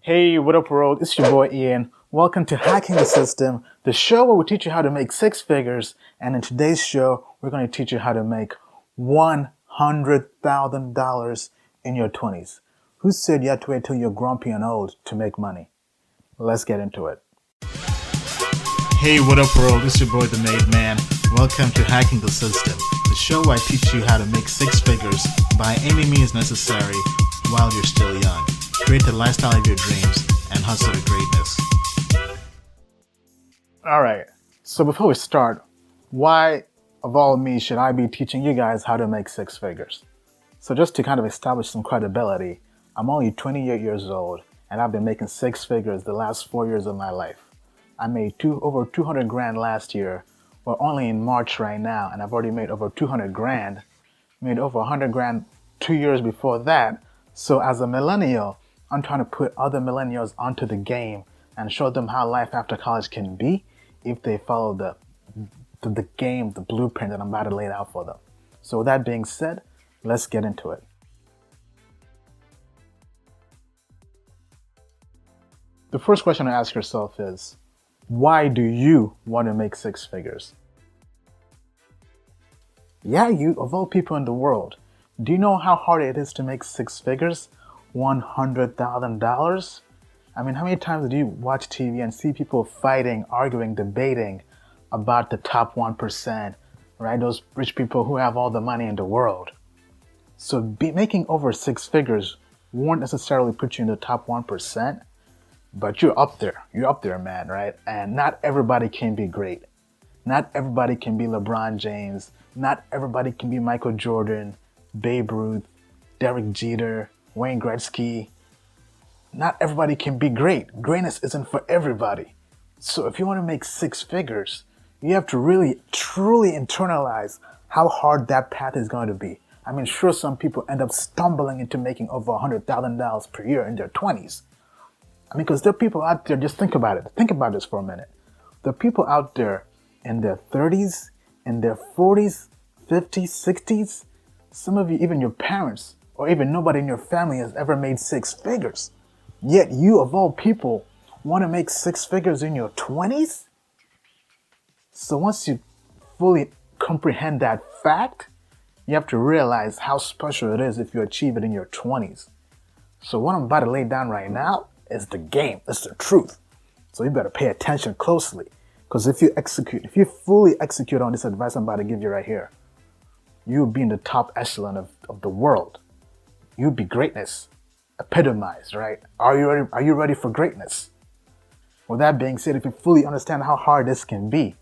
Hey, what up world? It's your boy Ian. Welcome to Hacking the System, the show where we teach you how to make six figures. And in today's show, we're going to teach you how to make $100,000 in your 20s. Who said you had to wait till you're grumpy and old to make money? Let's get into it. Hey, what up world? It's your boy the Made Man. Welcome to Hacking the System, the show where I teach you how to make six figures by any means necessary while you're still young. Create the lifestyle of your dreams and hustle to greatness. Alright, so before we start, why of all me should I be teaching you guys how to make six figures? So just to kind of establish some credibility, I'm only 28 years old and I've been making six figures the last 4 years of my life. I made over 200 grand last year. We're only in March right now and I've already made over 200 grand. Made over 100 grand 2 years before that. So as a millennial, I'm trying to put other millennials onto the game and show them how life after college can be if they follow the game, the blueprint that I'm about to lay out for them. So with that being said, let's get into it. The first question to ask yourself is, why do you want to make six figures? Yeah, you, of all people in the world, do you know how hard it is to make six figures? $100,000? I mean, how many times do you watch TV and see people fighting, arguing, debating about the top 1%, right? Those rich people who have all the money in the world. So making over six figures won't necessarily put you in the top 1%, but you're up there, man, right? And not everybody can be great. Not everybody can be LeBron James. Not everybody can be Michael Jordan, Babe Ruth, Derek Jeter, Wayne Gretzky. Not everybody can be great. Greatness isn't for everybody. So if you want to make six figures, you have to really, truly internalize how hard that path is going to be. I mean, sure, some people end up stumbling into making over $100,000 per year in their 20s. I mean, because there are people out there, just think about it. Think about this for a minute. There are people out there in their 30s, in their 40s, 50s, 60s. Some of you, even your parents, or even nobody in your family has ever made six figures. Yet you, of all people, want to make six figures in your 20s? So once you fully comprehend that fact, you have to realize how special it is if you achieve it in your 20s. So what I'm about to lay down right now is the game. It's the truth. So you better pay attention closely. Because if you fully execute on this advice I'm about to give you right here, you'll be in the top echelon of the world. You'll be greatness epitomized, right? Are you ready for greatness? With that being said, if you fully understand how hard this can be,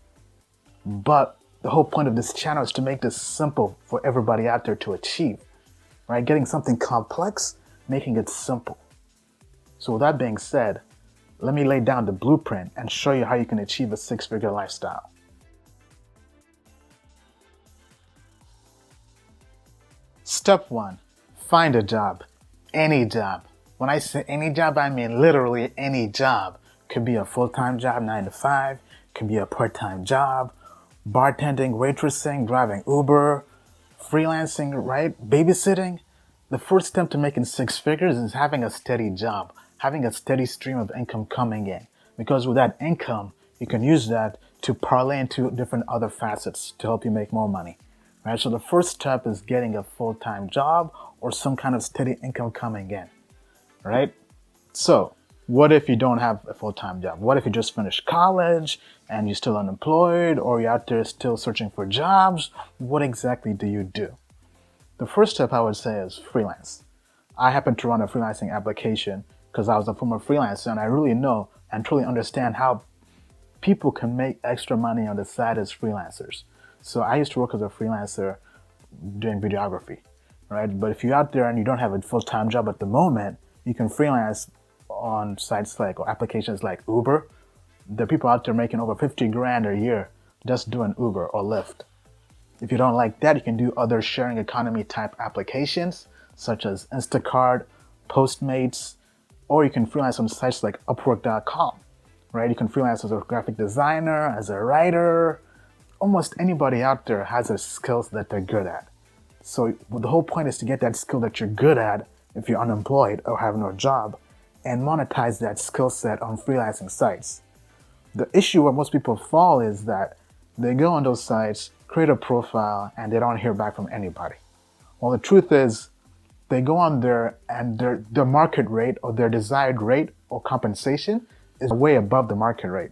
but the whole point of this channel is to make this simple for everybody out there to achieve, right? Getting something complex, making it simple. So with that being said, let me lay down the blueprint and show you how you can achieve a six-figure lifestyle. Step 1. Find a job. Any job. When I say any job, I mean literally any job. Could be a full-time job, 9 to 5. Could be a part-time job. Bartending, waitressing, driving Uber, freelancing, right? Babysitting. The first step to making six figures is having a steady job. Having a steady stream of income coming in. Because with that income, you can use that to parlay into different other facets to help you make more money. Right? So the first step is getting a full-time job or some kind of steady income coming in, right? So what if you don't have a full-time job? What if you just finished college and you're still unemployed, or you're out there still searching for jobs? What exactly do you do? The first step I would say is freelance. I happen to run a freelancing application because I was a former freelancer and I really know and truly understand how people can make extra money on the side as freelancers. So I used to work as a freelancer doing videography, right? But if you're out there and you don't have a full-time job at the moment, you can freelance on sites like, or applications like Uber. There are people out there making over 50 grand a year just doing Uber or Lyft. If you don't like that, you can do other sharing economy type applications such as Instacart, Postmates, or you can freelance on sites like Upwork.com, right? You can freelance as a graphic designer, as a writer. Almost anybody out there has a skills that they're good at. So the whole point is to get that skill that you're good at if you're unemployed or have no job and monetize that skill set on freelancing sites. The issue where most people fall is that they go on those sites, create a profile, and they don't hear back from anybody. Well, the truth is, they go on there and their market rate or their desired rate or compensation is way above the market rate,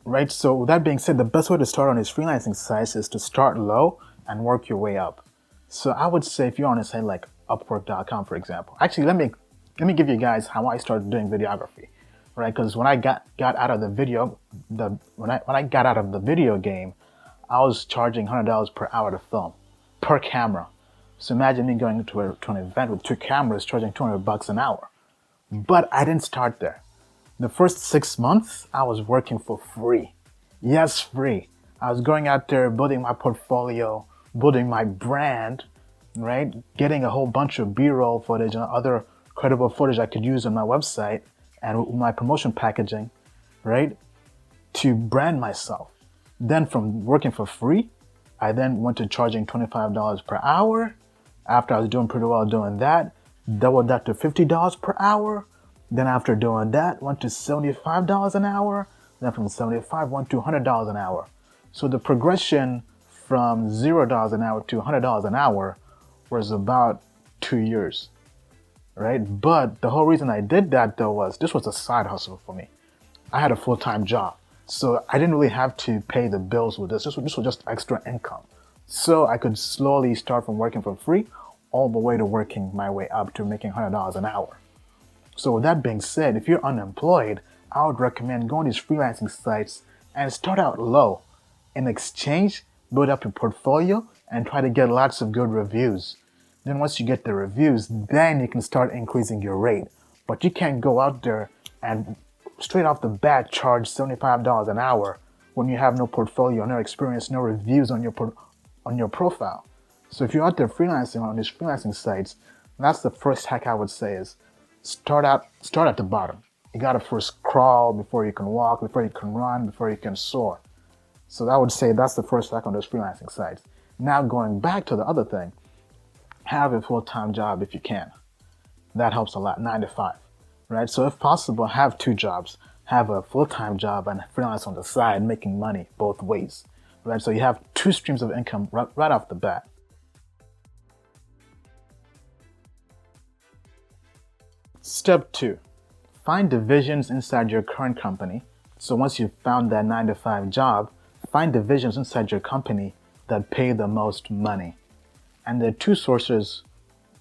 right? So with that being said, the best way to start on these freelancing sites is to start low and work your way up. So I would say if you're on a site like Upwork.com, for example. Actually, let me give you guys how I started doing videography, right? Because when I got out of the video, when I got out of the video game, I was charging $100 per hour to film per camera. So imagine me going to an event with 2 cameras, charging $200 an hour. But I didn't start there. The first 6 months, I was working for free. Yes, free. I was going out there, building my portfolio, building my brand, right? Getting a whole bunch of B-roll footage and other credible footage I could use on my website and with my promotion packaging, right? To brand myself. Then from working for free, I then went to charging $25 per hour. After I was doing pretty well doing that, doubled that to $50 per hour. Then after doing that, went to $75 an hour. Then from 75 went to $100 an hour. So the progression from $0 an hour to $100 an hour was about 2 years, right? But the whole reason I did that though was this was a side hustle for me. I had a full-time job, so I didn't really have to pay the bills with this. This was just extra income. So I could slowly start from working for free all the way to working my way up to making $100 an hour. So with that being said, if you're unemployed, I would recommend going to these freelancing sites and start out low. In exchange, build up your portfolio and try to get lots of good reviews. Then once you get the reviews, then you can start increasing your rate. But you can't go out there and straight off the bat charge $75 an hour when you have no portfolio, no experience, no reviews on your profile. So if you're out there freelancing on these freelancing sites, that's the first hack I would say is start at the bottom. You gotta first crawl before you can walk, before you can run, before you can soar. So I would say that's the first hack on those freelancing sites. Now going back to the other thing, have a full-time job if you can. That helps a lot, 9 to 5, right? So if possible, have 2 jobs. Have a full-time job and freelance on the side, making money both ways, right? So you have 2 streams of income right off the bat. Step 2, find divisions inside your current company. So once you've found that 9 to 5 job, find divisions inside your company that pay the most money. And there are 2 sources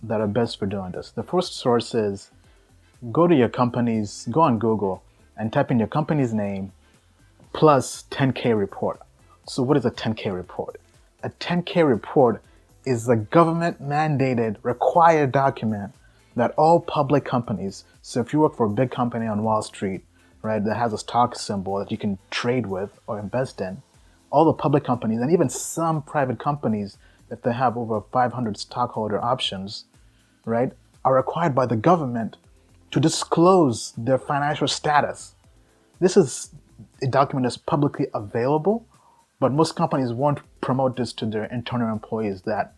that are best for doing this. The first source is go on Google and type in your company's name plus 10K report. So what is a 10K report? A 10K report is a government mandated required document that all public companies, so if you work for a big company on Wall Street, right, that has a stock symbol that you can trade with or invest in, all the public companies and even some private companies, if they have over 500 stockholder options, right, are required by the government to disclose their financial status. This is a document that's publicly available, but most companies won't promote this to their internal employees that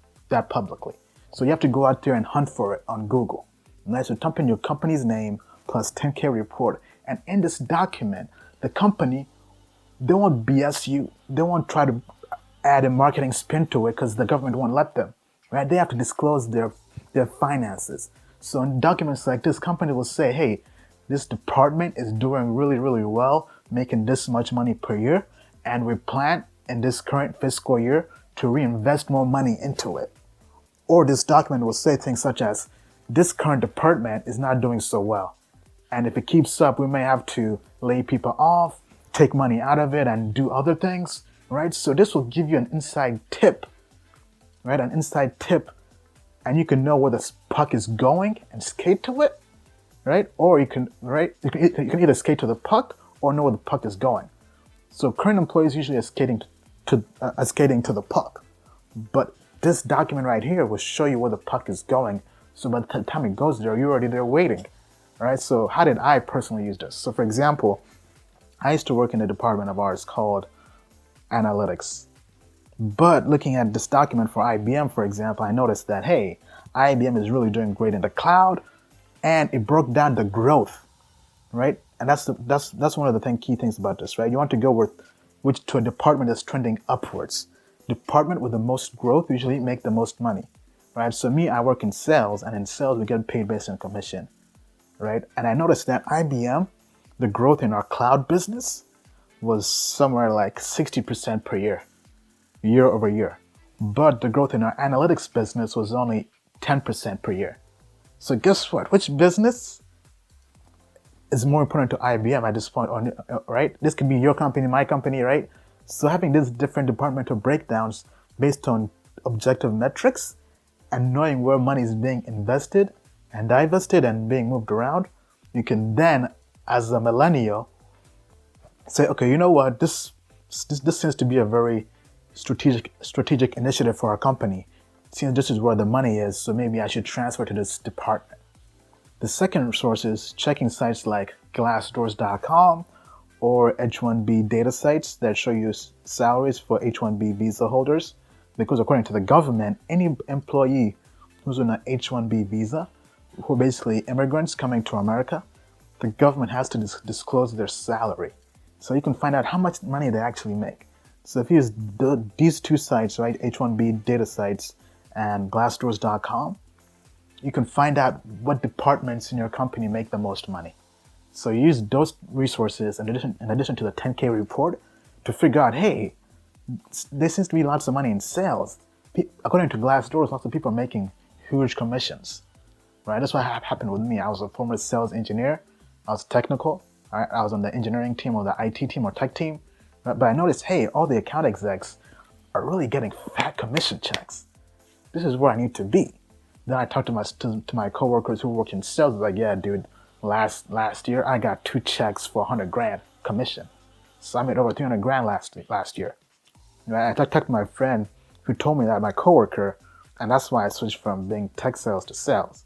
publicly. So you have to go out there and hunt for it on Google. Right? So type in your company's name plus 10K report. And in this document, the company, they won't BS you. They won't try to add a marketing spin to it because the government won't let them. Right? They have to disclose their finances. So in documents like this, company will say, hey, this department is doing really, really well, making this much money per year, and we plan in this current fiscal year to reinvest more money into it. Or this document will say things such as, this current department is not doing so well. And if it keeps up, we may have to lay people off, take money out of it, and do other things, right? So this will give you an inside tip, right? An inside tip, and you can know where the puck is going and skate to it, right? Or you can either skate to the puck or know where the puck is going. So current employees usually are skating to the puck, but this document right here will show you where the puck is going. So by the time it goes there, you're already there waiting. All right. So how did I personally use this? So for example, I used to work in a department of ours called analytics. But looking at this document for IBM, for example, I noticed that, hey, IBM is really doing great in the cloud, and it broke down the growth right? And that's one of the key things about this, right? You want to go with which to a department that's trending upwards. Department with the most growth usually make the most money, right? So me, I work in sales, and in sales we get paid based on commission, right? And I noticed that IBM, the growth in our cloud business was somewhere like 60% per year, year over year. But the growth in our analytics business was only 10% per year. So guess what? Which business is more important to IBM at this point, right? This could be your company, my company, right? So having these different departmental breakdowns based on objective metrics and knowing where money is being invested and divested and being moved around, you can then, as a millennial, say, okay, you know what? This seems to be a very strategic initiative for our company. Since this is where the money is, so maybe I should transfer to this department. The second source is checking sites like glassdoors.com or H-1B data sites that show you salaries for H-1B visa holders. Because according to the government, any employee who's on an H-1B visa, who are basically immigrants coming to America, the government has to disclose their salary. So you can find out how much money they actually make. So if you use these two sites, right, H-1B data sites and glassdoors.com, you can find out what departments in your company make the most money. So you use those resources in addition to the 10K report to figure out, hey, there seems to be lots of money in sales. According to Glassdoor, lots of people are making huge commissions, right? That's what happened with me. I was a former sales engineer. I was technical. Right? I was on the engineering team or the IT team or tech team. Right? But I noticed, hey, all the account execs are really getting fat commission checks. This is where I need to be. Then I talked to my coworkers who work in sales. Like, yeah, dude, last year I got 2 checks for 100 grand commission. So I made over 300 grand last year. Right? I talked to my friend who told me that, my coworker, and that's why I switched from being tech sales to sales.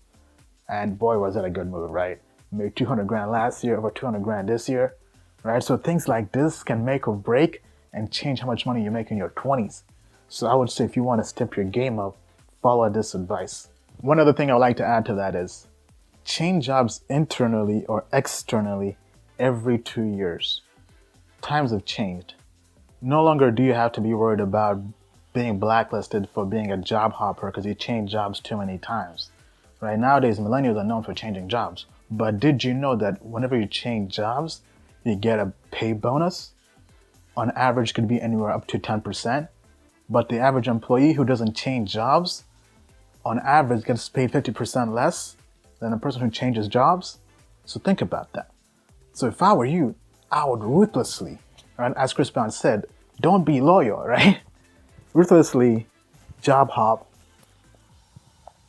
And boy, was that a good move, right? Made 200 grand last year, over 200 grand this year, right? So things like this can make or break and change how much money you make in your 20s. So I would say if you want to step your game up, follow this advice. One other thing I would like to add to that is change jobs internally or externally every 2 years. Times have changed. No longer do you have to be worried about being blacklisted for being a job hopper because you change jobs too many times. Right? Nowadays, millennials are known for changing jobs. But did you know that whenever you change jobs, you get a pay bonus? On average, could be anywhere up to 10%. But the average employee who doesn't change jobs, on average, gets paid 50% less than a person who changes jobs. So think about that. So if I were you, I would ruthlessly, right, as Chris Brown said, don't be loyal, right? Ruthlessly job hop,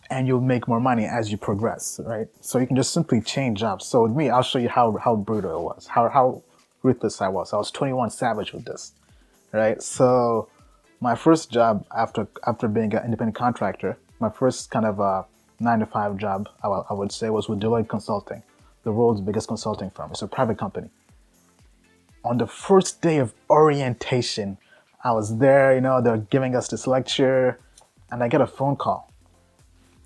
and you'll make more money as you progress, right? So you can just simply change jobs. So with me, I'll show you how brutal it was, how ruthless I was. I was 21 savage with this, right? So my first job after being an independent contractor, my first kind of 9-to-5 job, I would say, was with Deloitte Consulting, the world's biggest consulting firm. It's a private company. On the first day of orientation, I was there, they're giving us this lecture, and I get a phone call.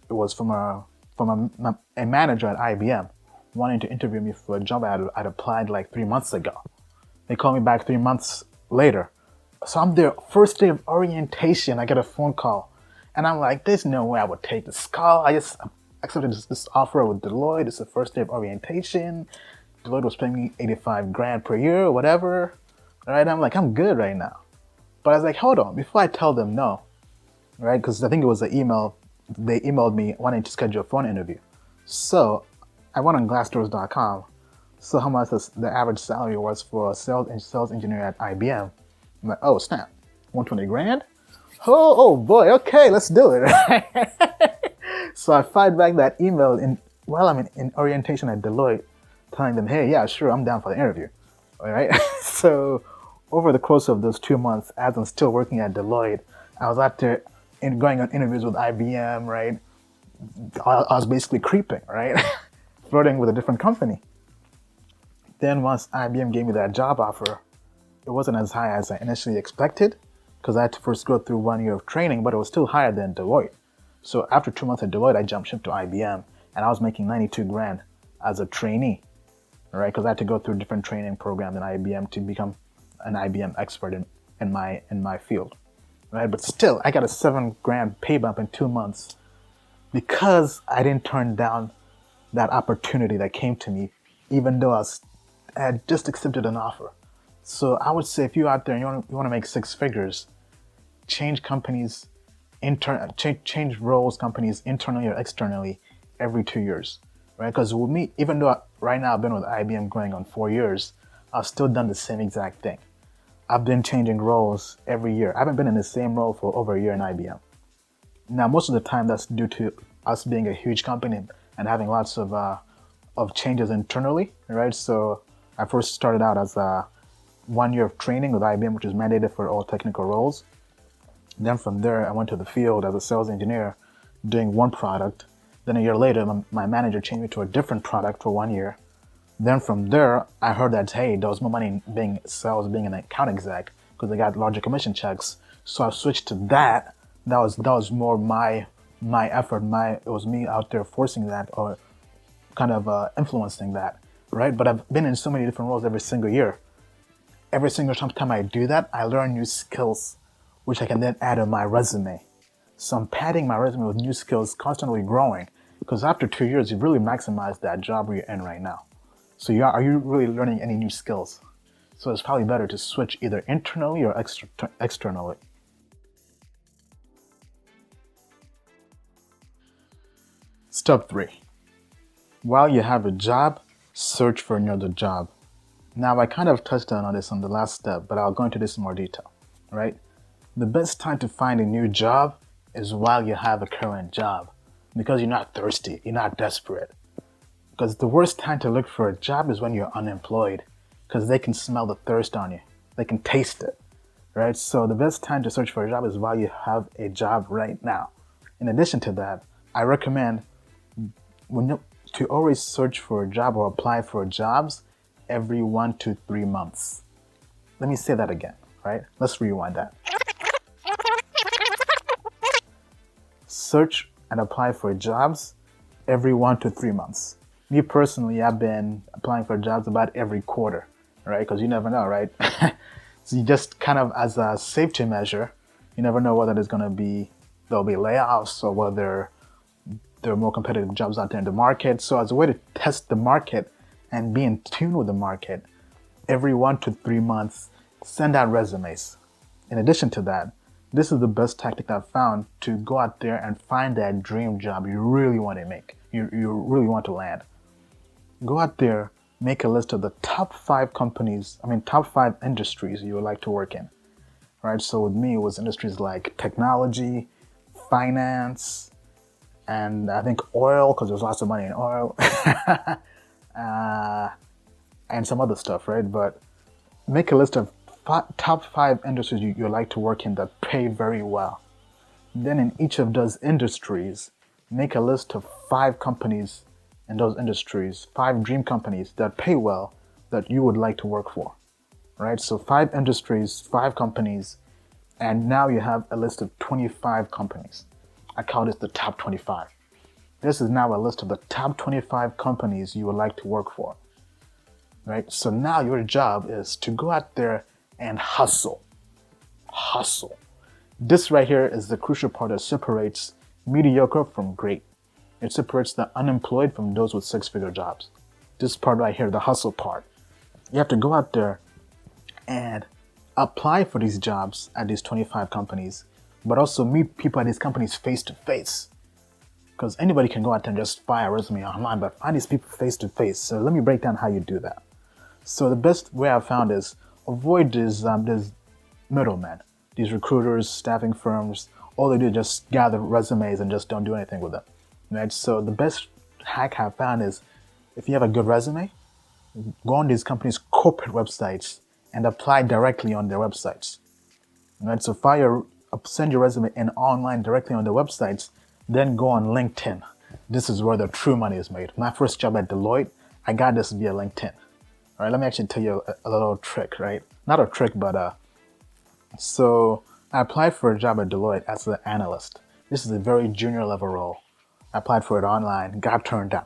It was from a manager at IBM wanting to interview me for a job I'd applied like 3 months ago. They called me back 3 months later. So I'm there, first day of orientation, I get a phone call. And I'm like, there's no way I would take this call. I just accepted this offer with Deloitte. It's the first day of orientation. Deloitte was paying me 85 grand per year or whatever. Right? I'm like, I'm good right now. But I was like, hold on, before I tell them no, right? Because I think it was the email, they emailed me wanting to schedule a phone interview. So I went on glassdoors.com, saw how much the average salary was for a sales engineer at IBM. I'm like, oh snap, 120 grand? Oh boy, okay, let's do it. So I fired back that email while I'm in orientation at Deloitte, telling them, hey, yeah, sure, I'm down for the interview. All right. So over the course of those 2 months, as I'm still working at Deloitte, I was out there going on interviews with IBM, right? I was basically creeping, right? Flirting with a different company. Then once IBM gave me that job offer, it wasn't as high as I initially expected because I had to first go through 1 year of training, but it was still higher than Deloitte. So after 2 months at Deloitte, I jumped ship to IBM and I was making 92 grand as a trainee. right? Because I had to go through different training programs in IBM to become an IBM expert in my field, right? But still, I got a $7,000 pay bump in 2 months because I didn't turn down that opportunity that came to me, even though I had just accepted an offer. So I would say if you're out there and you want to make six figures, change companies, change roles, companies internally or externally every 2 years, right? Because with me, even though right now I've been with IBM going on 4 years, I've still done the same exact thing. I've been changing roles every year. I haven't been in the same role for over a year in IBM. Now, most of the time, that's due to us being a huge company and having lots of changes internally, right? So I first started out as a 1 year of training with IBM, which is mandated for all technical roles. Then from there, I went to the field as a sales engineer doing one product. Then a year later, my manager changed me to a different product for 1 year. Then from there, I heard that, hey, there was more money in being sales, being an account exec, because I got larger commission checks. So I switched to that. That was more my effort. It was me out there forcing that or kind of influencing that, right? But I've been in so many different roles every single year. Every single time I do that, I learn new skills, which I can then add on my resume. So I'm padding my resume with new skills, constantly growing, because after 2 years, you've really maximized that job you're in right now. So are you really learning any new skills? So it's probably better to switch either internally or externally. Step 3. While you have a job, search for another job. Now, I kind of touched on this on the last step, but I'll go into this in more detail, right? The best time to find a new job is while you have a current job, because you're not thirsty, you're not desperate. Because the worst time to look for a job is when you're unemployed, because they can smell the thirst on you, they can taste it, right? So the best time to search for a job is while you have a job right now. In addition to that, I recommend to always search for a job or apply for jobs every 1 to 3 months. Let me say that again, right? Let's rewind that. Search and apply for jobs every 1 to 3 months. Me personally, I've been applying for jobs about every quarter, right? Because you never know, right? So you just kind of, as a safety measure, you never know whether there'll be layoffs or whether there are more competitive jobs out there in the market. So as a way to test the market and be in tune with the market, every 1 to 3 months, send out resumes. In addition to that, this is the best tactic I've found to go out there and find that dream job you really want to make, you really want to land. Go out there, make a list of the top 5 industries you would like to work in, right? So with me, it was industries like technology, finance, and I think oil, because there's lots of money in oil, and some other stuff, right? But make a list of top 5 industries you like to work in that pay very well. Then in each of those industries, make a list of 5 companies in those industries, 5 dream companies that pay well that you would like to work for, right? So 5 industries, 5 companies, and now you have a list of 25 companies. I call this the top 25. This is now a list of the top 25 companies you would like to work for, right? So now your job is to go out there and hustle. Hustle. This right here is the crucial part that separates mediocre from great. It separates the unemployed from those with 6-figure jobs. This part right here, the hustle part. You have to go out there and apply for these jobs at these 25 companies, but also meet people at these companies face to face. Because anybody can go out there and just fire a resume online, but find these people face to face. So let me break down how you do that. So the best way I've found is avoid these middlemen, these recruiters, staffing firms. All they do is just gather resumes and just don't do anything with them. Right? So the best hack I've found is if you have a good resume, go on these companies' corporate websites and apply directly on their websites. Right? So send your resume in online directly on their websites, then go on LinkedIn. This is where the true money is made. My first job at Deloitte, I got this via LinkedIn. All right, let me actually tell you a little trick, right? Not a trick, but so I applied for a job at Deloitte as an analyst. This is a very junior level role. I applied for it online, got turned down.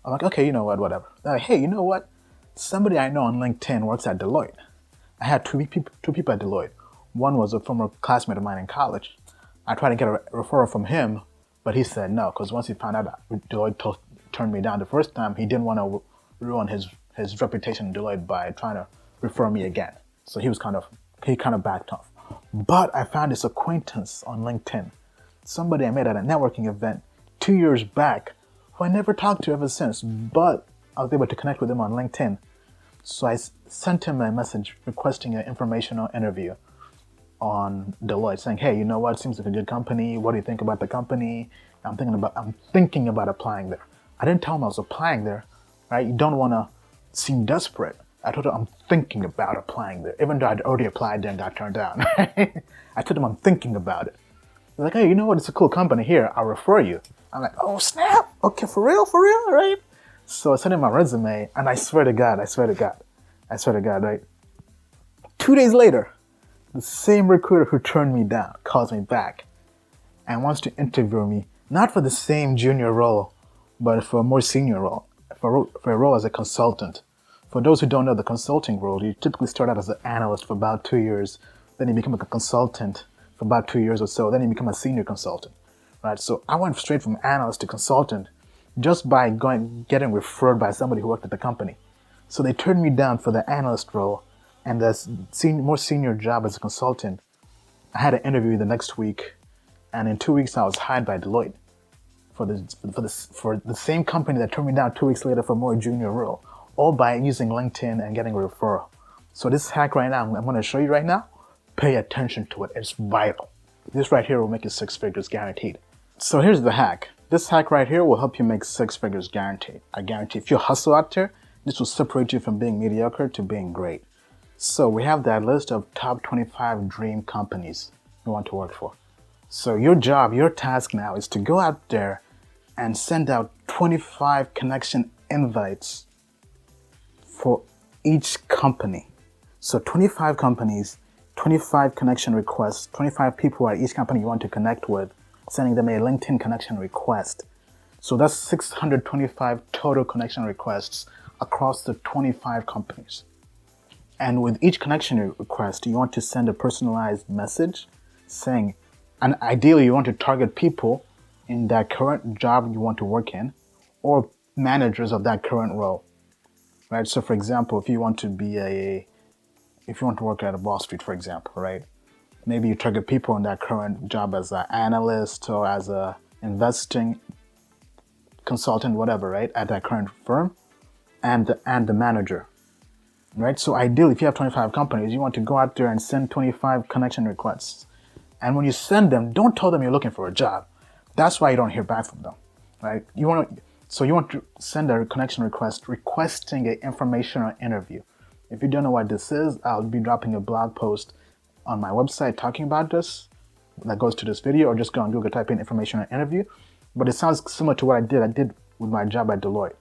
I'm like, okay, you know what, whatever. They're like, hey, you know what? Somebody I know on LinkedIn works at Deloitte. I had two people at Deloitte. One was a former classmate of mine in college. I tried to get a referral from him, but he said no, because once he found out Deloitte turned me down the first time, he didn't want to ruin his reputation in Deloitte by trying to refer me again. So he kind of backed off. But I found this acquaintance on LinkedIn, somebody I met at a networking event 2 years back, who I never talked to ever since, but I was able to connect with him on LinkedIn. So I sent him a message requesting an informational interview on Deloitte, saying, hey, you know what, seems like a good company. What do you think about the company? I'm thinking about applying there. I didn't tell him I was applying there, right? You don't want to seem desperate. I told him I'm thinking about applying there, even though I'd already applied there and got turned down. I told him I'm thinking about it. He's like, hey, you know what, it's a cool company here. I'll refer you. I'm like, oh, snap. Okay, for real, right? So I sent him my resume, and I swear to God, right? 2 days later, the same recruiter who turned me down calls me back and wants to interview me, not for the same junior role, but for a more senior role, for a role as a consultant. For those who don't know the consulting role, you typically start out as an analyst for about 2 years, then you become a consultant for about 2 years or so, then you become a senior consultant, right? So I went straight from analyst to consultant just by getting referred by somebody who worked at the company. So they turned me down for the analyst role and the more senior job as a consultant. I had an interview the next week, and in 2 weeks I was hired by Deloitte for the same company that turned me down 2 weeks later for a more junior role, all by using LinkedIn and getting a referral. So this hack right now, I'm going to show you right now, pay attention to it. It's vital. This right here will make you 6 figures guaranteed. So here's the hack. This hack right here will help you make 6 figures guaranteed. I guarantee if you hustle out there, this will separate you from being mediocre to being great. So we have that list of top 25 dream companies you want to work for. So your job, your task now is to go out there and send out 25 connection invites for each company. So 25 companies, 25 connection requests, 25 people at each company you want to connect with, sending them a LinkedIn connection request. So that's 625 total connection requests across the 25 companies. And with each connection request, you want to send a personalized message saying, and ideally you want to target people in that current job you want to work in or managers of that current role, right? So for example, if you want to work at a Wall Street, for example, right? Maybe you target people in that current job as an analyst or as a investing consultant, whatever, right? At that current firm and the manager. Right? So ideally, if you have 25 companies, you want to go out there and send 25 connection requests. And when you send them, don't tell them you're looking for a job. That's why you don't hear back from them, right? You want to send a connection request requesting an informational interview. If you don't know what this is, I'll be dropping a blog post on my website talking about this that goes to this video, or just go on Google, type in informational interview. But it sounds similar to what I did with my job at Deloitte.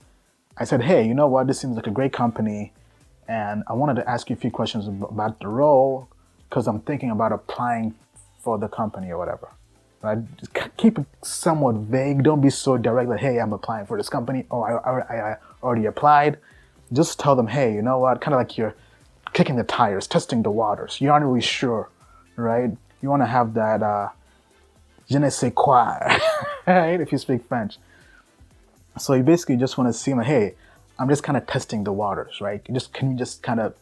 I said, hey, you know what? This seems like a great company. And I wanted to ask you a few questions about the role because I'm thinking about applying for the company or whatever. Right? Just keep it somewhat vague. Don't be so direct that, hey, I'm applying for this company. Oh, I already applied. Just tell them, hey, you know what? Kind of like you're kicking the tires, testing the waters. You aren't really sure, right? You want to have that je ne sais quoi, right? If you speak French. So you basically just want to seem like, hey, I'm just kind of testing the waters, right? Can you just kind of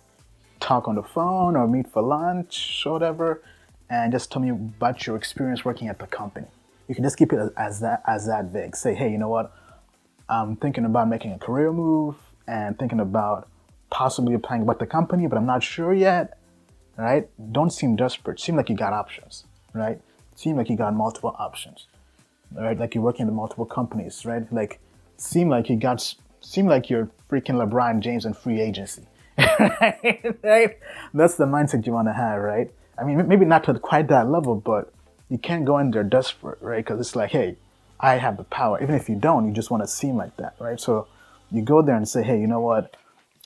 talk on the phone or meet for lunch or whatever, and just tell me about your experience working at the company. You can just keep it as that vague. Say, hey, you know what? I'm thinking about making a career move and thinking about possibly applying with the company, but I'm not sure yet, right? Don't seem desperate. Seem like you got options, right? Seem like you got multiple options, right? Like you're working in multiple companies, right? Like seem like you're freaking LeBron James in free agency, right? That's the mindset you want to have, right? I mean, maybe not to quite that level, but you can't go in there desperate, right? Because it's like, hey, I have the power. Even if you don't, you just want to seem like that, right? So you go there and say, hey, you know what?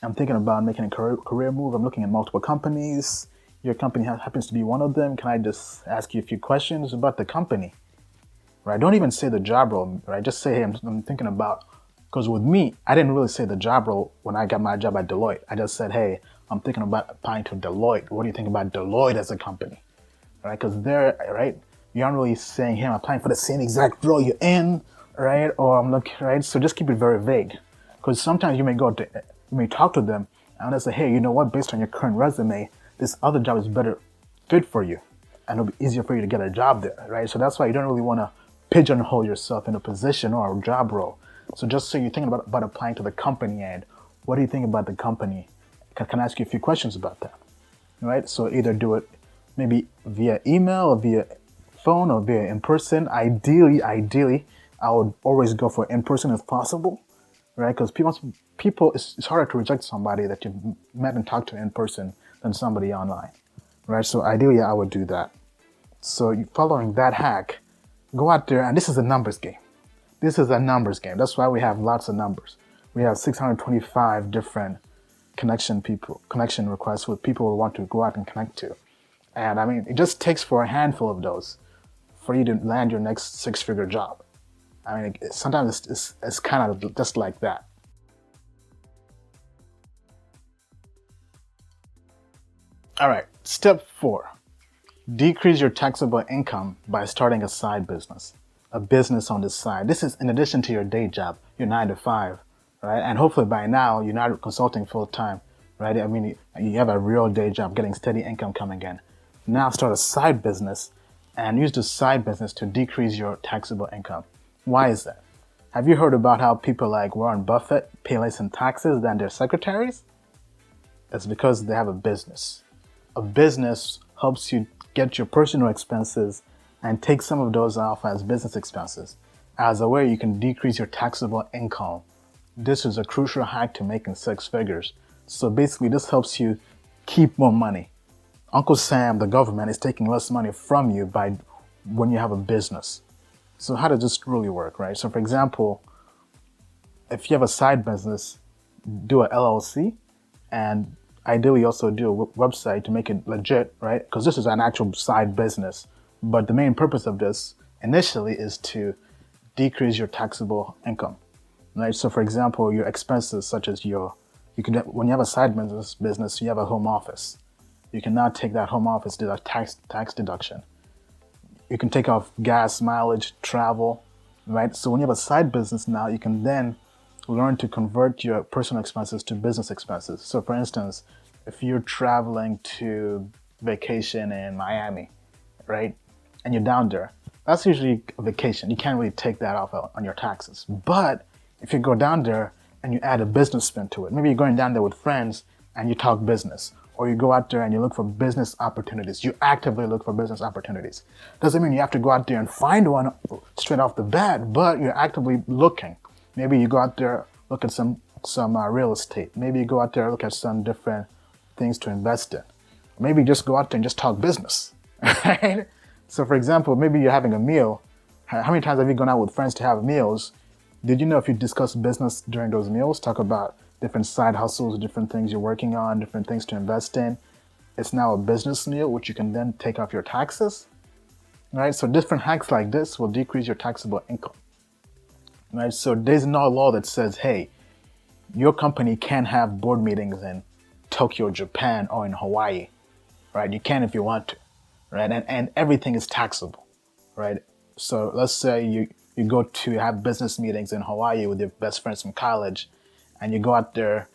I'm thinking about making a career move. I'm looking at multiple companies. Your company happens to be one of them. Can I just ask you a few questions about the company, right? Don't even say the job role, right? Just say, hey, I'm thinking about Because with me, I didn't really say the job role when I got my job at Deloitte. I just said, hey, I'm thinking about applying to Deloitte. What do you think about Deloitte as a company? Right? Because they're, right, you aren't really saying, hey, I'm applying for the same exact role you're in, right? Or I'm looking, right? So just keep it very vague. Because sometimes you may talk to them and they say, hey, you know what, based on your current resume, this other job is better fit for you. And it'll be easier for you to get a job there, right? So that's why you don't really want to pigeonhole yourself in a position or a job role. So just so you're thinking about applying to the company and what do you think about the company? Can I ask you a few questions about that? Right? So either do it maybe via email or via phone or via in person. Ideally, I would always go for in person if possible, right? Because people, it's harder to reject somebody that you've met and talked to in person than somebody online, right? So ideally, I would do that. So following that hack, go out there, and this is a numbers game. This is a numbers game. That's why we have lots of numbers. We have 625 different connection requests with people who want to go out and connect to. And I mean, it just takes for a handful of those for you to land your next six-figure job. I mean, sometimes it's kind of just like that. All right, step 4. Decrease your taxable income by starting a side business, a business on the side. This is in addition to your day job, your 9 to 5, right? And hopefully by now you're not consulting full time, right? I mean, you have a real day job getting steady income coming in. Now start a side business and use the side business to decrease your taxable income. Why is that? Have you heard about how people like Warren Buffett pay less in taxes than their secretaries? It's because they have a business. A business helps you get your personal expenses and take some of those off as business expenses. As a way you can decrease your taxable income. This is a crucial hack to making six figures. So basically this helps you keep more money. Uncle Sam, the government, is taking less money from you when you have a business. So how does this really work, right? So for example, if you have a side business, do a LLC and ideally also do a website to make it legit, right? Because this is an actual side business. But the main purpose of this initially is to decrease your taxable income, right? So for example, your expenses such as when you have a side business, you have a home office. You can now take that home office to a tax deduction. You can take off gas, mileage, travel, right? So when you have a side business now, you can then learn to convert your personal expenses to business expenses. So for instance, if you're traveling to vacation in Miami, right? And you're down there, that's usually a vacation. You can't really take that off on your taxes. But if you go down there and you add a business spin to it, maybe you're going down there with friends and you talk business, or you go out there and you look for business opportunities. You actively look for business opportunities. Doesn't mean you have to go out there and find one straight off the bat, but you're actively looking. Maybe you go out there, look at some real estate. Maybe you go out there, look at some different things to invest in. Maybe just go out there and just talk business, right? So for example, maybe you're having a meal. How many times have you gone out with friends to have meals? Did you know if you discuss business during those meals, talk about different side hustles, different things you're working on, different things to invest in, it's now a business meal, which you can then take off your taxes, right? So different hacks like this will decrease your taxable income, right? So there's no law that says, hey, your company can't have board meetings in Tokyo, Japan, or in Hawaii, right? You can if you want to, right? And everything is taxable, right? So let's say you go to have business meetings in Hawaii with your best friends from college, and you go out there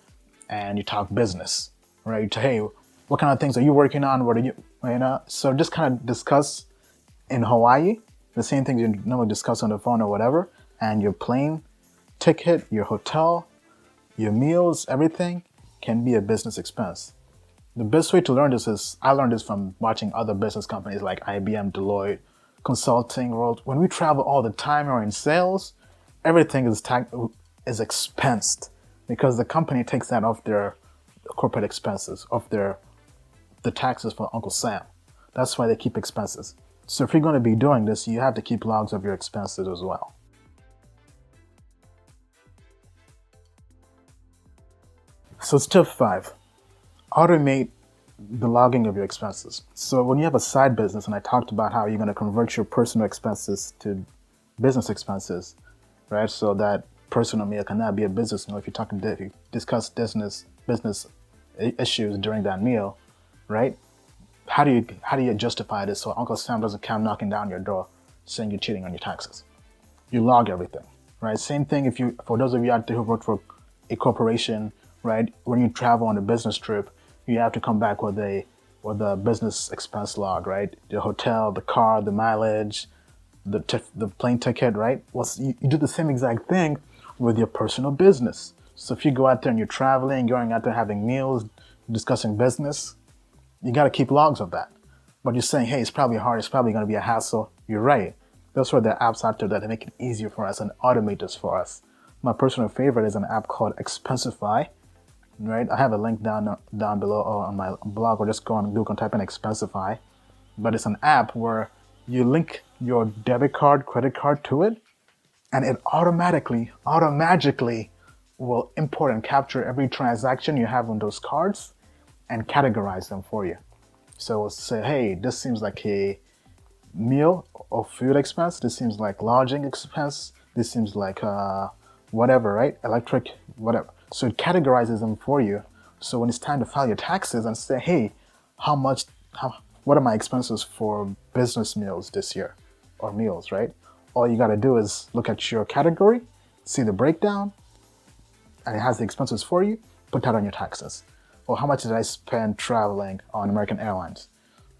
and you talk business, right? You say, hey, what kind of things are you working on? What are you know? So just kind of discuss in Hawaii the same things you normally discuss on the phone or whatever, and your plane ticket, your hotel, your meals, everything can be a business expense. The best way to learn this is, I learned this from watching other business companies like IBM, Deloitte, consulting world. When we travel all the time or in sales, everything is expensed because the company takes that off their corporate expenses, off the taxes for Uncle Sam. That's why they keep expenses. So if you're going to be doing this, you have to keep logs of your expenses as well. So step 5, automate the logging of your expenses. So when you have a side business, and I talked about how you're going to convert your personal expenses to business expenses, right? So that personal meal cannot be a business meal if if you discuss business issues during that meal, right? How do you justify this so Uncle Sam doesn't come knocking down your door saying you're cheating on your taxes? You log everything, right? Same thing if you, for those of you out there who work for a corporation, right? When you travel on a business trip, you have to come back with a business expense log, right? The hotel, the car, the mileage, the plane ticket, right? Well, you do the same exact thing with your personal business. So if you go out there and you're traveling, going out there having meals, discussing business, you got to keep logs of that. But you're saying, hey, it's probably hard, it's probably going to be a hassle. You're right. Those are the apps out there that make it easier for us and automate this for us. My personal favorite is an app called Expensify, right? I have a link down below on my blog, or just go on Google and type in Expensify. But it's an app where you link your debit card, credit card to it, and it automatically will import and capture every transaction you have on those cards and categorize them for you. So it'll say, hey, this seems like a meal or food expense. This seems like lodging expense. This seems like whatever, right? Electric, whatever. So it categorizes them for you. So when it's time to file your taxes and say, hey, what are my expenses for business meals this year, or meals, right? All you got to do is look at your category, see the breakdown, and it has the expenses for you. Put that on your taxes. Or how much did I spend traveling on American Airlines?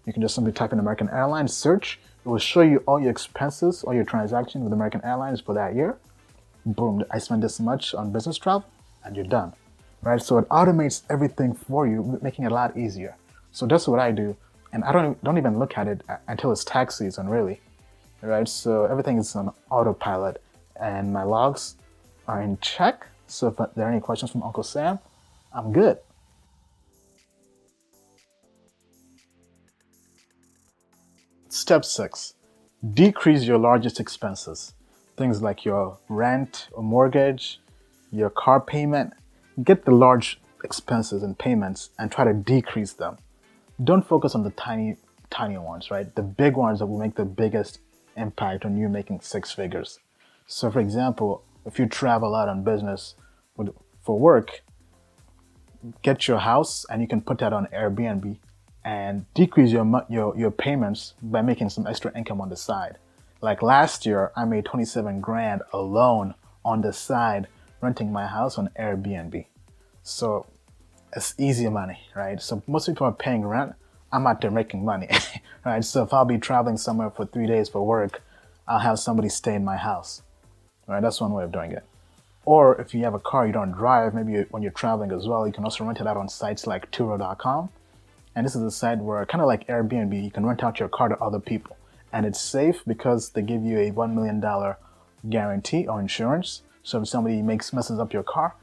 You can just simply type in American Airlines, search. It will show you all your expenses, all your transactions with American Airlines for that year. Boom, I spent this much on business travel, and you're done, right? So it automates everything for you, making it a lot easier. So that's what I do, and I don't even look at it until it's tax season, really, right? So everything is on autopilot, and my logs are in check. So if there are any questions from Uncle Sam, I'm good. Step 6, decrease your largest expenses. Things like your rent or mortgage, your car payment. Get the large expenses and payments and try to decrease them. Don't focus on the tiny ones, right? The big ones that will make the biggest impact on you making six figures. So for example, if you travel out on business for work, get your house and you can put that on Airbnb and decrease your payments by making some extra income on the side. Like last year, I made 27 grand alone on the side renting my house on Airbnb. So it's easy money, right? So most people are paying rent. I'm out there making money, right? So if I'll be traveling somewhere for 3 days for work, I'll have somebody stay in my house, right? That's one way of doing it. Or if you have a car you don't drive, maybe when you're traveling as well, you can also rent it out on sites like Turo.com. And this is a site where, kind of like Airbnb, you can rent out your car to other people. And it's safe because they give you a $1 million guarantee or insurance. So if somebody messes up your car,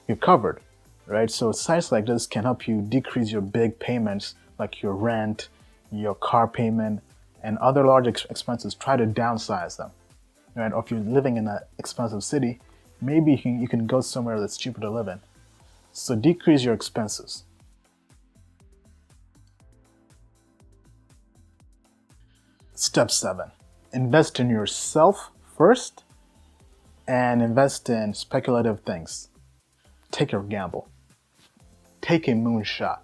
you're covered, right? So sites like this can help you decrease your big payments, like your rent, your car payment, and other large expenses. Try to downsize them, right? Or if you're living in an expensive city, maybe you can go somewhere that's cheaper to live in. So decrease your expenses. Step 7, invest in yourself first and invest in speculative things. Take a gamble. Take a moonshot,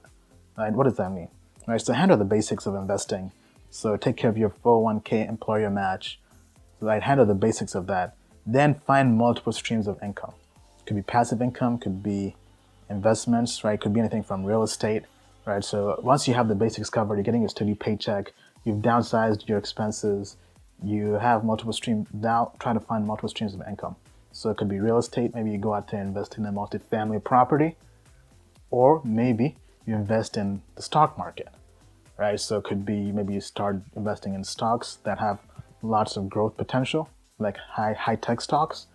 right? What does that mean? Right, so handle the basics of investing. So take care of your 401k employer match, right? Handle the basics of that. Then find multiple streams of income. Could be passive income, could be investments, right? Could be anything from real estate, right? So once you have the basics covered, you're getting a steady paycheck, you've downsized your expenses, you have multiple streams, now try to find multiple streams of income. So it could be real estate, maybe you go out there and invest in a multifamily property, or maybe you invest in the stock market, right? So it could be maybe you start investing in stocks that have lots of growth potential, like high-tech stocks,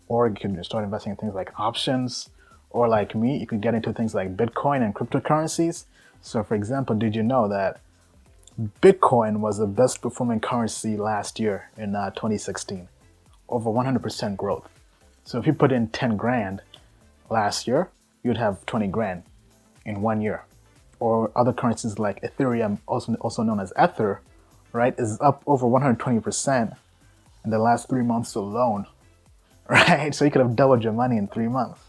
or you could start investing in things like options, or like me, you could get into things like Bitcoin and cryptocurrencies. So for example, did you know that Bitcoin was the best performing currency last year in 2016, over 100% growth. So if you put in 10 grand last year, you'd have 20 grand in 1 year. Or other currencies like Ethereum, also known as Ether, right, is up over 120% in the last 3 months alone, right? So you could have doubled your money in 3 months.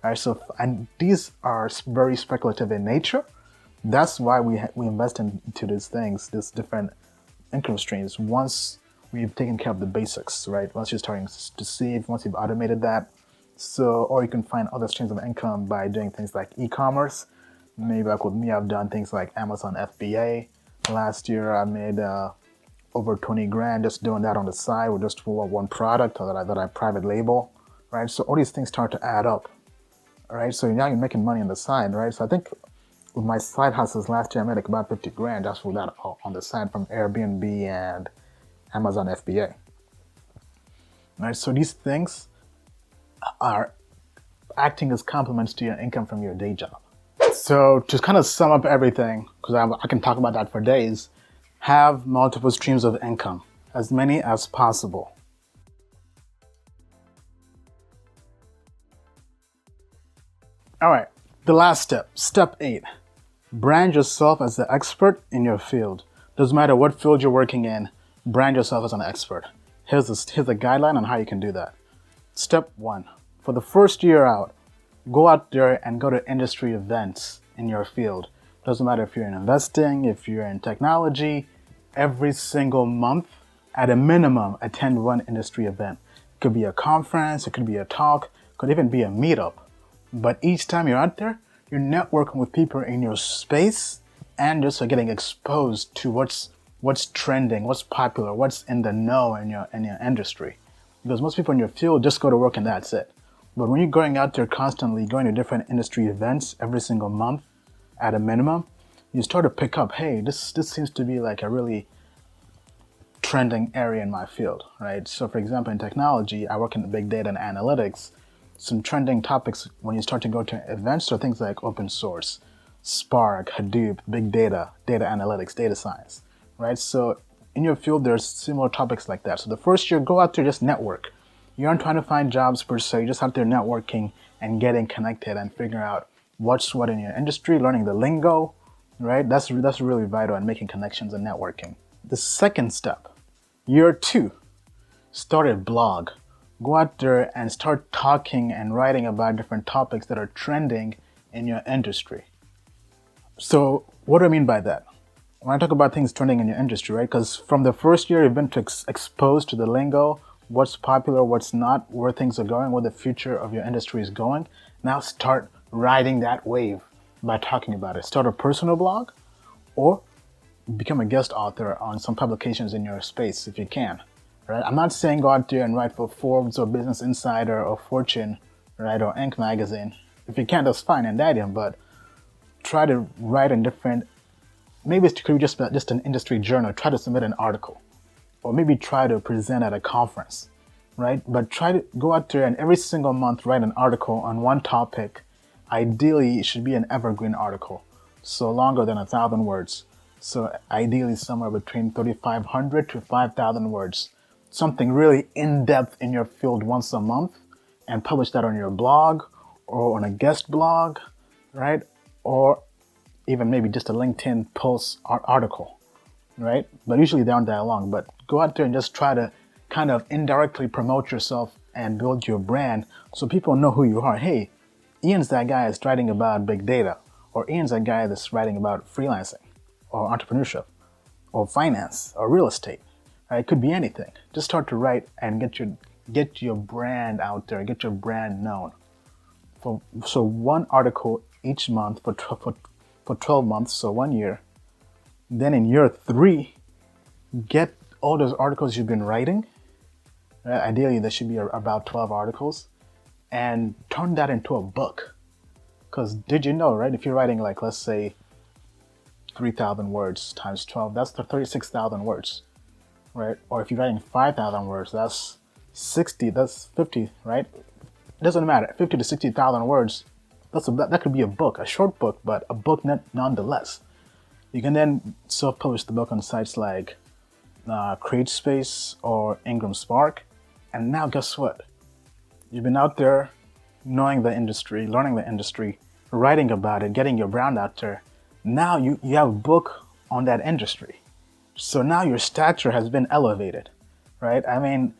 All right, so and these are very speculative in nature. That's why we invest into these things, these different income streams. Once we've taken care of the basics, right? Once you're starting to save, once you've automated that, so or you can find other streams of income by doing things like e-commerce. Maybe like with me, I've done things like Amazon FBA. Last year, I made over 20 grand just doing that on the side with just for one product that I private label, right? So all these things start to add up. All right, so now you're making money on the side, right? So I think with my side hustles last year, I made like about 50 grand just for that on the side from Airbnb and Amazon FBA. All right, so these things are acting as complements to your income from your day job. So to kind of sum up everything, because I can talk about that for days, have multiple streams of income, as many as possible. All right, the last step, step 8. Brand yourself as the expert in your field. Doesn't matter what field you're working in, brand yourself as an expert. Here's a guideline on how you can do that. Step 1. For the first year out, go out there and go to industry events in your field. Doesn't matter if you're in investing, if you're in technology, every single month, at a minimum, attend one industry event. It could be a conference, it could be a talk, it could even be a meetup. But each time you're out there, you're networking with people in your space and just getting exposed to what's trending, what's popular, what's in the know in your industry. Because most people in your field just go to work and that's it. But when you're going out there constantly, going to different industry events every single month at a minimum, you start to pick up, hey, this seems to be like a really trending area in my field, right? So for example, in technology, I work in big data and analytics. Some trending topics when you start to go to events are things like open source, Spark, Hadoop, big data, data analytics, data science, right? So in your field, there's similar topics like that. So the first year, go out there, just network. You aren't trying to find jobs per se, you're just out there networking and getting connected and figuring out what's what in your industry, learning the lingo, right? That's really vital in making connections and networking. The second step, year 2, start a blog. Go out there and start talking and writing about different topics that are trending in your industry. So what do I mean by that? When I talk about things trending in your industry, right? Because from the first year, you've been exposed to the lingo, what's popular, what's not, where things are going, where the future of your industry is going. Now start riding that wave by talking about it. Start a personal blog or become a guest author on some publications in your space if you can. Right? I'm not saying go out there and write for Forbes or Business Insider or Fortune, right, or Inc. magazine. If you can't, that's fine, and that in, but try to write in different, maybe it could be just an industry journal. Try to submit an article, or maybe try to present at a conference, right? But try to go out there and every single month write an article on one topic. Ideally, it should be an evergreen article, so longer than 1,000 words. So ideally somewhere between 3,500 to 5,000 words. Something really in-depth in your field once a month and publish that on your blog or on a guest blog, right? Or even maybe just a LinkedIn post article, right? But usually they aren't that long, but go out there and just try to kind of indirectly promote yourself and build your brand so people know who you are. Hey, Ian's that guy that's writing about big data, or Ian's that guy that's writing about freelancing or entrepreneurship or finance or real estate. It could be anything. Just start to write and get your brand out there, get your brand known. So one article each month for 12 months, so 1 year. Then in year 3, get all those articles you've been writing. Right? Ideally, there should be about 12 articles, and turn that into a book. Because did you know, right? If you're writing like, let's say, 3,000 words times 12, that's 36,000 words. Right? Or if you're writing 5,000 words, that's 60, that's 50, right? It doesn't matter, 50 to 60,000 words, that could be a book, a short book, but a book nonetheless. You can then self-publish the book on sites like CreateSpace or Ingram Spark. And now guess what? You've been out there knowing the industry, learning the industry, writing about it, getting your brand out there. Now you have a book on that industry. So now your stature has been elevated, right? I mean,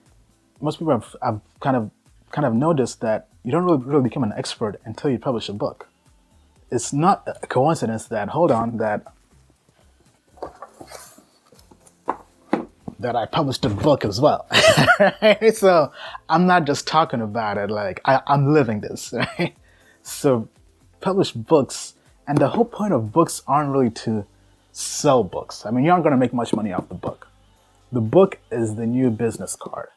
most people have kind of kind of noticed that you don't really become an expert until you publish a book. It's not a coincidence that, that I published a book as well. Right? So I'm not just talking about it, like I'm living this, right? So publish books, and the whole point of books aren't really to sell books. I mean, you aren't going to make much money off the book. The book is the new business card.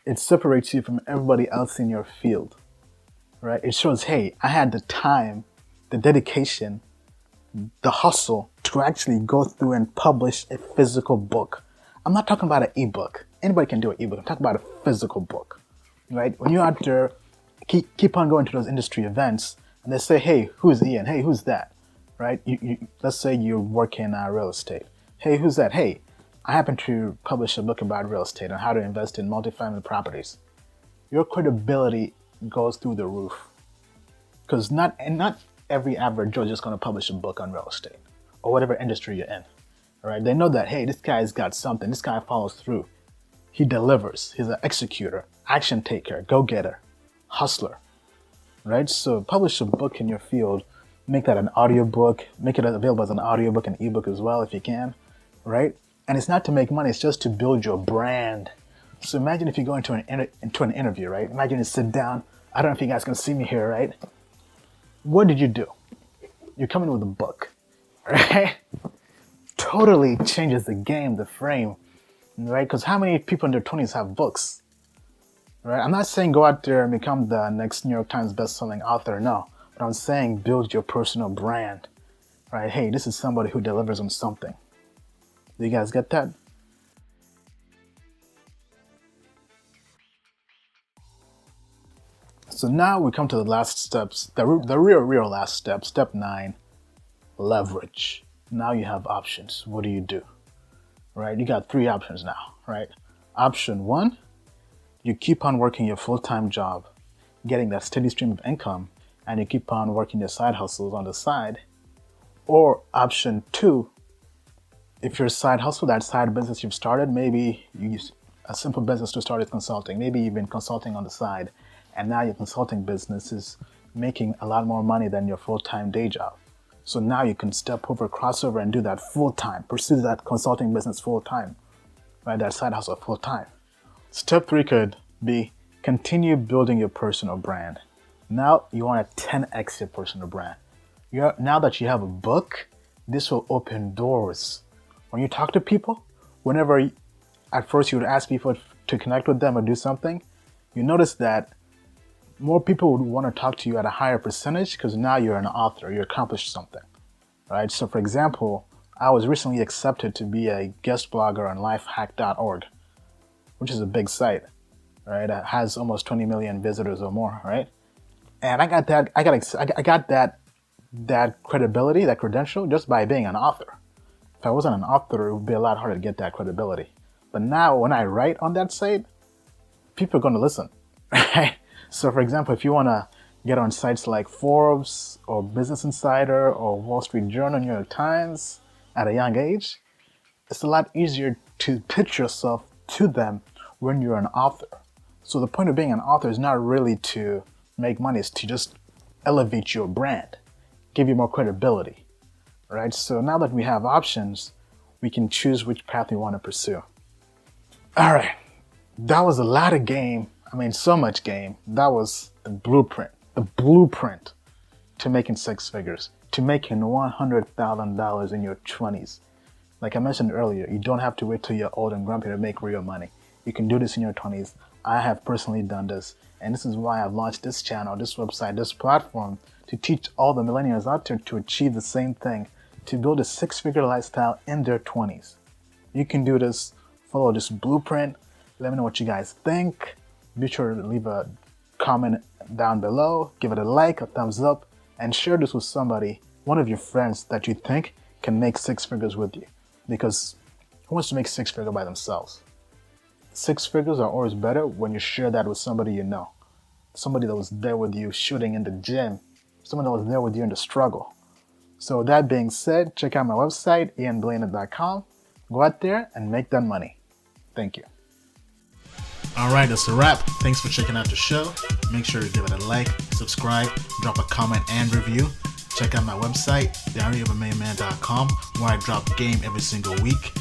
It separates you from everybody else in your field, right? It shows, hey, I had the time, the dedication, the hustle to actually go through and publish a physical book. I'm not talking about an ebook. Anybody can do an ebook. I'm talking about a physical book, right? When you're out there, keep on going to those industry events, and they say, hey, who's Ian? Hey, who's that? Right? Let's say you work in real estate. Hey, who's that? Hey, I happen to publish a book about real estate and how to invest in multifamily properties. Your credibility goes through the roof, because not every average Joe is just going to publish a book on real estate or whatever industry you're in. Right? They know that, hey, this guy's got something. This guy follows through. He delivers. He's an executor, action taker, go-getter, hustler. Right? So publish a book in your field. Make that an audiobook. Make it available as an audiobook and ebook as well if you can. Right? And it's not to make money. It's just to build your brand. So imagine if you go into an interview, right? Imagine you sit down. I don't know if you guys can see me here, right? What did you do? You're coming with a book, right? Totally changes the game, the frame, right? Because how many people in their 20s have books, right? I'm not saying go out there and become the next New York Times best-selling author, no. But I'm saying build your personal brand, right? Hey, this is somebody who delivers on something. Do you guys get that? So now we come to the last steps, the real last step, step 9, leverage. Now you have options. What do? Right? You got 3 options now, right? Option 1, you keep on working your full-time job, getting that steady stream of income, and you keep on working your side hustles on the side. Or option 2, if your side hustle, that side business you've started, maybe you use a simple business to start is consulting. Maybe you've been consulting on the side, and now your consulting business is making a lot more money than your full-time day job. So now you can step over, crossover, and do that full-time. Pursue that consulting business full-time, right? That side hustle full-time. Step 3 could be continue building your personal brand. Now you want to 10x your personal brand. Now that you have a book, this will open doors. When you talk to people, whenever at first you would ask people to connect with them or do something, you notice that more people would want to talk to you at a higher percentage because now you're an author, you accomplished something, right? So for example, I was recently accepted to be a guest blogger on lifehack.org, which is a big site, right? It has almost 20 million visitors or more, right? And I got that credibility, that credential just by being an author. If I wasn't an author, it would be a lot harder to get that credibility. But now when I write on that site, people are going to listen, right? So for example, if you want to get on sites like Forbes or Business Insider or Wall Street Journal, New York Times at a young age, it's a lot easier to pitch yourself to them when you're an author. So the point of being an author is not really to make money, it's to just elevate your brand, give you more credibility, right? So now that we have options, we can choose which path we want to pursue. All right, that was a lot of game. I mean, so much game. That was the blueprint to making 6 figures, to making $100,000 in your 20s. Like I mentioned earlier, you don't have to wait till you're old and grumpy to make real money. You can do this in your 20s. I have personally done this, and this is why I've launched this channel, this website, this platform to teach all the millennials out there to achieve the same thing, to build a 6-figure lifestyle in their 20s. You can do this. Follow this blueprint. Let me know what you guys think. Be sure to leave a comment down below, give it a like, a thumbs up, and share this with somebody, one of your friends that you think can make 6 figures with you. Because who wants to make 6 figures by themselves? 6 figures are always better when you share that with somebody you know. Somebody that was there with you shooting in the gym. Someone that was there with you in the struggle. So that being said, check out my website, ianbalina.com. Go out there and make that money. Thank you. Alright, that's a wrap. Thanks for checking out the show. Make sure to give it a like, subscribe, drop a comment and review. Check out my website, diaryofamayman.com, where I drop game every single week.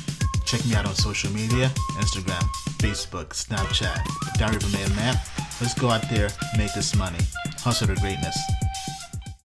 Check me out on social media, Instagram, Facebook, Snapchat, Diary of a Man. Let's go out there, make this money. Hustle to greatness.